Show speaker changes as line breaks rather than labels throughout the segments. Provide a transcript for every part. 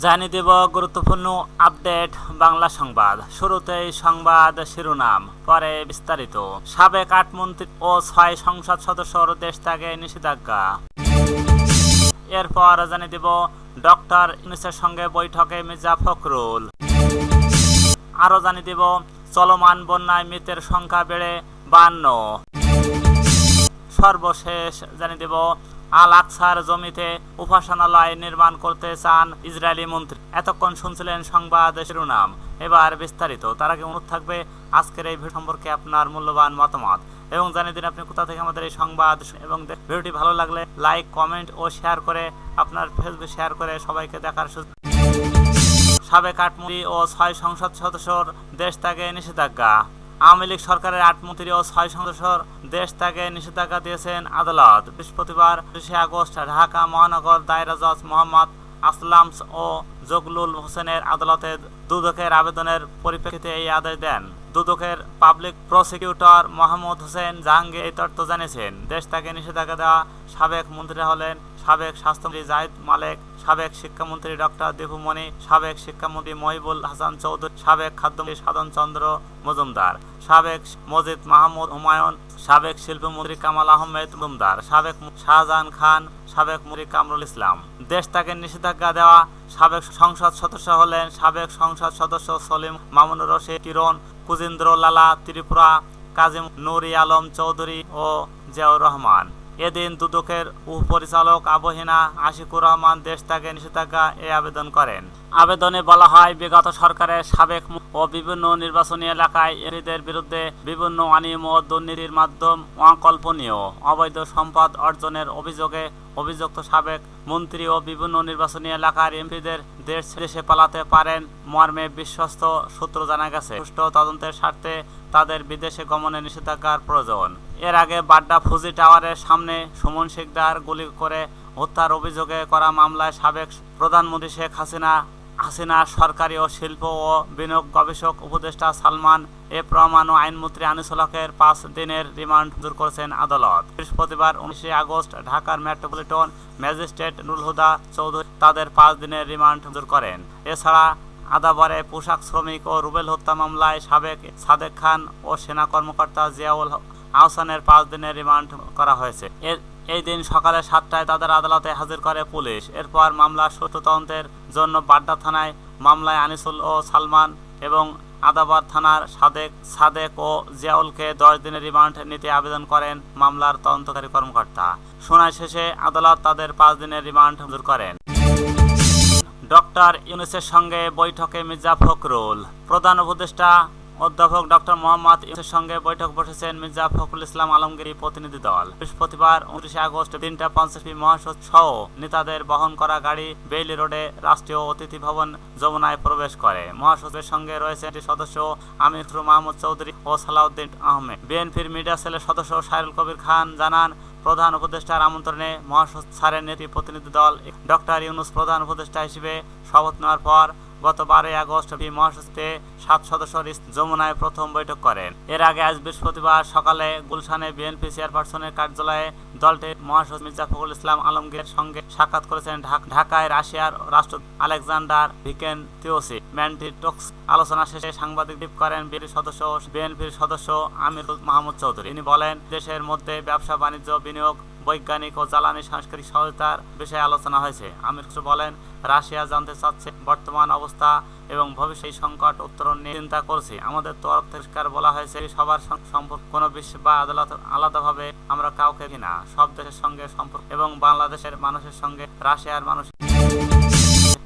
জানিয়ে দেব গুরুত্বপূর্ণ আপডেট বাংলা সংবাদ। শুরুতেই সংবাদ শিরোনাম, পরে বিস্তারিত। সাবেক ৮ মন্ত্রী ও ৬ সংসদ সদস্যর দেশ ত্যাগে নিষেধাজ্ঞা। এরপর জানিয়ে দেব ডক্টর ইউনূসের সঙ্গে বৈঠকে মির্জা ফখরুল। আরও জানিয়ে দেব চলমান বন্যায় মৃতের সংখ্যা বেড়ে ৫২। সর্বশেষ জানিয়ে দেব আল আকসার জমিতে উপাসনালয় নির্মাণ করতে চান ইসরায়েলি মন্ত্রী। এতক্ষণ শুনছিলেন সংবাদ শিরোনাম, এবার বিস্তারিত। তার আগে অনুরোধ থাকবে আজকের এই ভিডিও সম্পর্কে আপনার মূল্যবান মতামত এবং জানিয়ে দিন আপনি কোথা থেকে আমাদের এই সংবাদ এবং ভিডিওটি ভালো লাগলে লাইক, কমেন্ট ও শেয়ার করে আপনার ফেসবুকে শেয়ার করে সবাইকে দেখার সুযোগ। সাবেক ৮ মন্ত্রী ও ৬ সংসদ সদস্যর দেশ ত্যাগে নিষেধাজ্ঞা। আওয়ামী লীগ সরকারের ৮ মন্ত্রী ও ৬ সদস্যর দেশ ত্যাগে নিষেধাজ্ঞা দিয়েছেন আদালত। বৃহস্পতিবার ২৫ আগস্ট ঢাকা মহানগর দায়রা জজ মোহাম্মদ আসলাম ও জগলুল হোসেনের আদালতে দুদকের আবেদনের পরিপ্রেক্ষিতে এই আদেশ দেন। দুদকের পাবলিক প্রসিকিউটর মোহাম্মদ হোসেন জাহাঙ্গীর এই তথ্য জানিয়েছেন। দেশ ত্যাগে নিষেধাজ্ঞা দেওয়া সাবেক মন্ত্রীরা হলেন সাবেক স্বাস্থ্যমন্ত্রী জাহিদ মালেক, সাবেক শিক্ষামন্ত্রী ডক্টর দীপু মনি, সাবেক শিক্ষামন্ত্রী মহিবুল হাসান চৌধুরী, সাবেক খাদ্যমন্ত্রী সাধন চন্দ্র মজুমদার, সাবেক মজিদ মাহমুদ হুমায়ুন, সাবেক শিল্পমন্ত্রী কামাল আহমেদ মজুমদার, সাবেক শাহজাহান খান, সাবেক মন্ত্রী কামরুল ইসলাম। দেশ ত্যাগের নিষেধাজ্ঞা দেওয়া সাবেক সংসদ সদস্য হলেন সাবেক সংসদ সদস্য সলিম মামুনুর রশিদ, কিরণ কুজিন্দ্র লালা ত্রিপুরা, কাজী নুরি আলম চৌধুরী ও জিয়াউর রহমান। এদিন দুদকের উপপরিচালক আবহিনা আশিকুর রহমান দেশ ত্যাগে নিষেধাজ্ঞা আবেদন করেন। আবেদনে বলা হয়, বিগত সরকারের সাবেক ও বিভিন্ন নির্বাচনী এলাকায় এদের বিরুদ্ধে বিভিন্ন অনিয়ম ও দুর্নীতির মাধ্যম অকল্পনীয় অবৈধ সম্পদ অর্জনের অভিযোগে অভিযুক্ত সাবেক মন্ত্রী ও বিভিন্ন নির্বাচনী এলাকার এমপিদের দেশে পালাতে পারেন মর্মে বিশ্বস্ত সূত্র জানা গেছে। সুষ্ঠু তদন্তের স্বার্থে তাদের বিদেশে গমনে নিষেধাজ্ঞার প্রয়োজন। এর আগে বাড্ডা ফুজি টাওয়ারের সামনে সুমন শিকদার গুলি করে হত্যার অভিযোগে করা মামলায় সাবেক প্রধানমন্ত্রী শেখ হাসিনা সরকারি ও শিল্প ও বিনিয়োগ গবেষক উপদেষ্টা সালমান এফ রহমান ও আইনমন্ত্রী আনিসুল হকের ৫ দিনের রিমান্ড মঞ্জুর করেছেন আদালত। বৃহস্পতিবার ১৯ আগস্ট ঢাকার মেট্রোপলিটন ম্যাজিস্ট্রেট নুরুল হুদা চৌধুরী তাদের ৫ দিনের রিমান্ড মঞ্জুর করেন। এছাড়া আদাবরে পোশাক শ্রমিক ও রুবেল হত্যা মামলায় সাবেক সাদেক খান ও সেনা কর্মকর্তা জিয়াউল আহসানের ৫ দিনের রিমান্ড করা হয়েছে। এই দিন সকালে ৭টায় তাদের আদালতে হাজির করে পুলিশ। এরপর মামলার সুষ্ঠু তদন্তের জন্য বাড্ডা থানায় মামলায় আনিসুল ও সালমান এবং আদাবর থানার সাদেক ও জিয়াউলকে ১০ দিনের রিমান্ড নিতে আবেদন করেন মামলার তদন্তকারী কর্মকর্তা। শুনানি শেষে আদালত তাদের ৫ দিনের রিমান্ড মঞ্জুর করেন। ডক্টর ইউনূসের সঙ্গে বৈঠকে মির্জা ফখরুল। প্রধান উপদেষ্টা অধ্যাপক ডক্টর মোহাম্মদ ইউনূসের সঙ্গে বৈঠক বসেছেন মির্জা ফখরুল ইসলাম আলমগীর প্রতিনিধি দল। বৃহস্পতিবার ২৯ আগস্ট ৩টা ৫০ মহাসচিব সহ নেতাদের বহন করা গাড়ি বেইলি রোডে রাষ্ট্রীয় অতিথি ভবন যমুনায় প্রবেশ করে। মহাসচিবের সঙ্গে রয়েছেন সদস্য আমির মাহমুদ চৌধুরী ও সালাউদ্দিন আহমেদ। বিএনপির মিডিয়া সেলের সদস্য সাইরুল কবির খান জানান, প্রধান উপদেষ্টার আমন্ত্রণে মহাসচিব স্যারের নেতৃত্বে প্রতিনিধি দল ডক্টর ইউনূস প্রধান উপদেষ্টা হিসেবে শপথ নেওয়ার পর গত ১২ আগস্ট মহাসচিবে ৭ সদস্যের যমুনায় প্রথম বৈঠক করেন। এর আগে আজ বৃহস্পতিবার সকালে গুলশানে বিএনপি চেয়ারপারসনের কার্যালয়ে দলটির মহাসচিব মির্জা ফখরুল ইসলাম আলমগীরের সঙ্গে সাক্ষাৎ করেছেন ঢাকায় রাশিয়ার রাষ্ট্রদূত আলেকজান্ডার ভিকেনতিওসি ম্যান্টিটোক্স। আলোচনা শেষে সাংবাদিক করেন বিএনপির সদস্য আমির মাহমুদ চৌধুরী। তিনি বলেন, দেশের মধ্যে ব্যবসা বাণিজ্য, বিনিয়োগ, বৈজ্ঞানিক ও জ্বালানি সাংস্কৃতিক সহায়তার বিষয়ে আলোচনা হয়েছে। আমির বলেন, রাশিয়া জানতে চাচ্ছে বর্তমান অবস্থা এবং ভবিষ্যৎ সংকট উত্তরণ নিয়ে চিন্তা করছি। আমাদের তরফ থেকে বলা হয়েছে, সবার সম্পর্ক কোনো বিশ্ব বা আদালত আলাদাভাবে আমরা কাউকে কিনা, সব দেশের সঙ্গে সম্পর্ক এবং বাংলাদেশের মানুষের সঙ্গে রাশিয়ার মানুষ।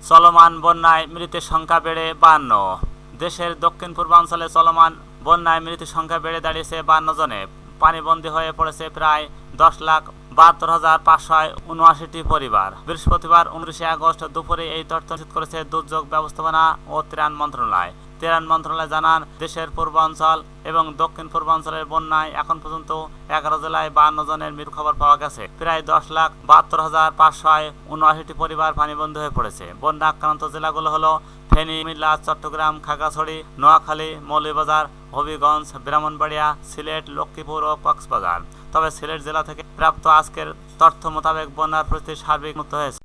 চলমান বন্যায় মৃতের সংখ্যা বেড়ে ৫২। দেশের দক্ষিণ পূর্বাঞ্চলে চলমান বন্যায় মৃতের সংখ্যা বেড়ে দাঁড়িয়েছে ৫২ জনে। পানিবন্দী হয়ে পড়েছে প্রায় ১০,৭২,৫৭৯টি পরিবার। বৃহস্পতিবার ১৯ আগস্ট দুপুরে এই তথ্য নিশ্চিত করেছে দুর্যোগ ব্যবস্থাপনা ও ত্রাণ মন্ত্রণালয়। ত্রাণ মন্ত্রণালয় জানান, দেশের পূর্বাঞ্চল এবং দক্ষিণ পূর্বাঞ্চলের বন্যায় এখন পর্যন্ত ১১ জেলায় ৫২ জনের মৃত্যুর খবর পাওয়া গেছে। প্রায় ১০,৭২,৫৭৯টি পরিবার পানিবন্দী হয়ে পড়েছে। বন্যা আক্রান্ত জেলাগুলো হলো ফেনী, কুমিল্লা, চট্টগ্রাম, খাগড়াছড়ি, নোয়াখালী, মৌলভীবাজার, হবিগঞ্জ, ব্রাহ্মণবাড়িয়া, সিলেট, লক্ষ্মীপুর ও কক্সবাজার। তবে সিলেট জেলা থেকে প্রাপ্ত আজকের তথ্য মোতাবেক বন্যার পরিস্থিতি সার্বিক উন্নত হয়েছে।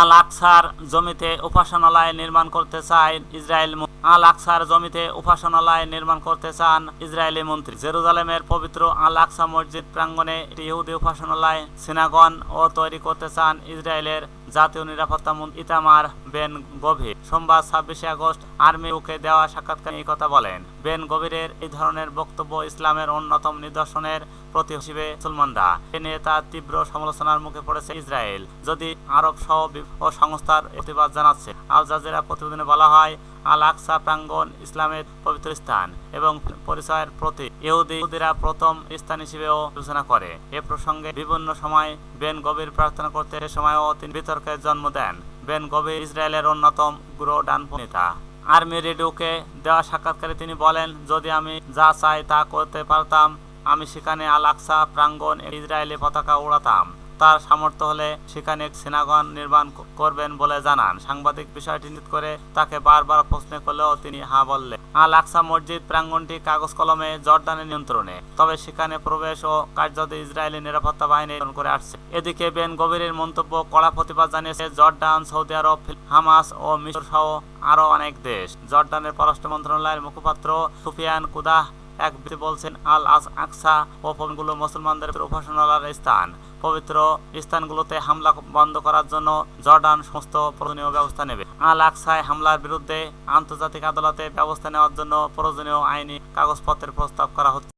আল আকসার জমিতে উপাসনালয় নির্মাণ করতে চায় ইসরায়েল। আল আকসার জমিতে উপাসনালয় নির্মাণ করতে চান ইসরায়েলি মন্ত্রী। জেরুজালেমের পবিত্র আল আকসা মসজিদ প্রাঙ্গণে একটি ইহুদি উপাসনালয় সিনাগন ও তৈরি করতে চান ইসরায়েলের জাতীয় নিরাপত্তা মন্ত্রী ইতামার বেন গভীর। সোমবার 26 আগস্ট আর্মিউকে দেওয়া সাক্ষাৎকারে এই কথা বলেন। বেন গভীরের এই ধরনের বক্তব্য ইসলামের অন্যতম নিদর্শনের প্রতীক হিসেবে মুসলমানরা এ নিয়ে তার তীব্র সমালোচনার মুখে পড়েছে ইসরায়েল, যদি আরব সহ ও সংস্থার প্রতিবাদ জানাচ্ছে। আল জাজিরা প্রতিবেদনে বলা হয়, আল আকসা প্রাঙ্গণ ইসলামের পবিত্র স্থান এবং পরিচয়ের প্রতীক। ইহুদিরা প্রথম স্থান হিসেবেও বিবেচনা করে। এ প্রসঙ্গে বিভিন্ন সময় বেন গভীর প্রার্থনা করতে সে সময়ও তিনি বিতর্কের জন্ম দেন। বেন গভীর ইসরায়েলের অন্যতম গুরু ডানপন্থী নেতা। আর্মি রেডিওকে দেওয়া সাক্ষাৎকারে তিনি বলেন, যদি আমি যা চাই তা করতে পারতাম, আমি সেখানে আল আকসা প্রাঙ্গণ ইসরায়েলি পতাকা উড়াতাম। তার সামর্থ্য হলে সেখানে সিনাগন নির্মাণ করবেন বলে জানান। সাংবাদিক বিষয়টি নিশ্চিত করে তাকে বারবার প্রশ্ন করলেও তিনি হ্যাঁ বললেন। আল আকসা মসজিদ প্রাঙ্গণটি কাগজ কলমে জর্ডানের নিয়ন্ত্রণে, তবে সেখানে প্রবেশ ও কার্যত ইসরায়েলি নিরাপত্তা বাহিনী করে আসছে। এদিকে বেন গভীরের মন্তব্য কড়া প্রতিবাদ জানিয়েছে জর্ডান, সৌদি আরব, হামাস ও মিশর সহ আরও অনেক দেশ। জর্ডানের পররাষ্ট্র মন্ত্রণালয়ের মুখপাত্র সুফিয়ান কুদাহ এক বিবৃতিতে বলছেন, আল আকসা ও পবিত্রগুলো মুসলমানদের উপাসনালয়ের স্থান। পবিত্র স্থানগুলোতে হামলা বন্ধ করার জন্য জর্ডান সমস্ত প্রয়োজনীয় ব্যবস্থা নেবে। আল আকসায় হামলার বিরুদ্ধে আন্তর্জাতিক আদালতে ব্যবস্থা নেওয়ার জন্য প্রয়োজনীয় আইনি কাগজপত্রের প্রস্তাব করা হচ্ছে।